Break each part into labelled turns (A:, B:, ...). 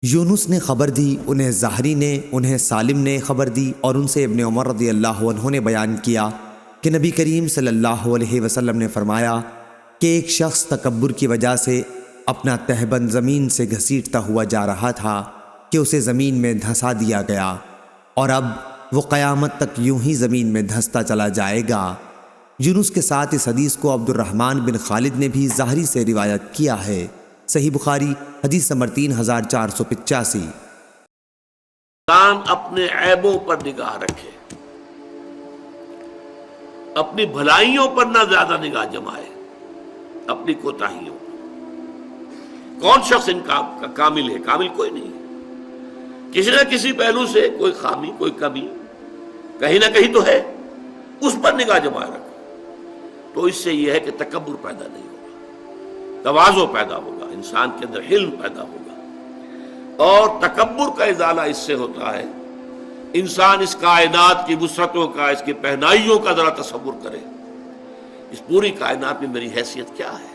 A: یونس نے خبر دی، انہیں زہری نے، انہیں سالم نے خبر دی، اور ان سے ابن عمر رضی اللہ عنہ نے بیان کیا کہ نبی کریم صلی اللہ علیہ وسلم نے فرمایا کہ ایک شخص تکبر کی وجہ سے اپنا تہبند زمین سے گھسیٹتا ہوا جا رہا تھا کہ اسے زمین میں دھسا دیا گیا، اور اب وہ قیامت تک یوں ہی زمین میں دھستا چلا جائے گا۔ یونس کے ساتھ اس حدیث کو عبد الرحمن بن خالد نے بھی زہری سے روایت کیا ہے۔ صحیح بخاری حدیث نمبر 3485۔
B: انسان اپنے عیبوں پر نگاہ رکھے، اپنی بھلائیوں پر نہ زیادہ نگاہ جمائے، اپنی کوتاہیوں پر۔ کون شخص ان کا کامل ہے؟ کامل کوئی نہیں، کسی نہ کسی پہلو سے کوئی خامی، کوئی کمی کہیں نہ کہیں تو ہے، اس پر نگاہ جمائے رکھو، تو اس سے یہ ہے کہ تکبر پیدا نہیں ہوگا، تواضع پیدا ہوگا، انسان کے اندر حلم پیدا ہوگا، اور تکبر کا ازالہ اس سے ہوتا ہے۔ انسان اس کائنات کی وسعتوں کا، اس کی پہنائیوں کا ذرا تصور کرے، اس پوری کائنات میں میری حیثیت کیا ہے؟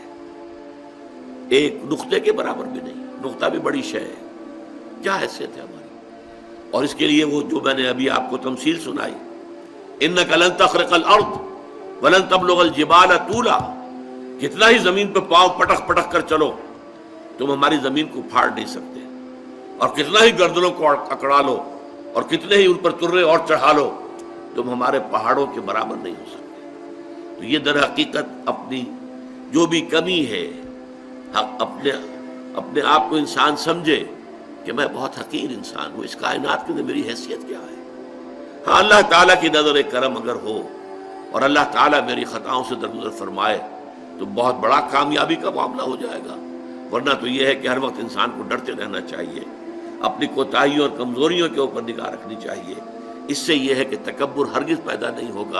B: ایک نقطے کے برابر بھی نہیں، نقطہ بھی بڑی شے ہے، کیا حیثیت ہے ہماری؟ اور اس کے لیے وہ جو میں نے ابھی آپ کو تمثیل سنائی، اِنَّكَ لَن تَخْرِقَ الْأَرْضَ وَلَن تَبْلُغَ الْجِبَالَ طُولًا، کتنا ہی زمین پہ پاؤں پٹک پٹک کر چلو، تم ہماری زمین کو پھاڑ نہیں سکتے، اور کتنا ہی گردنوں کو اکڑا لو، اور کتنے ہی ان پر ترے اور چڑھا لو، تم ہمارے پہاڑوں کے برابر نہیں ہو سکتے۔ تو یہ در حقیقت اپنی جو بھی کمی ہے، اپنے آپ کو انسان سمجھے کہ میں بہت حقیر انسان ہوں، اس کائنات کے اندر میری حیثیت کیا ہے؟ ہاں، اللہ تعالیٰ کی نظر کرم اگر ہو اور اللہ تعالیٰ میری خطاؤں سے درگزر فرمائے تو بہت بڑا کامیابی کا معاملہ ہو جائے گا، ورنہ تو یہ ہے کہ ہر وقت انسان کو ڈرتے رہنا چاہیے، اپنی کوتاہیوں اور کمزوریوں کے اوپر نگاہ رکھنی چاہیے۔ اس سے یہ ہے کہ تکبر ہرگز پیدا نہیں ہوگا۔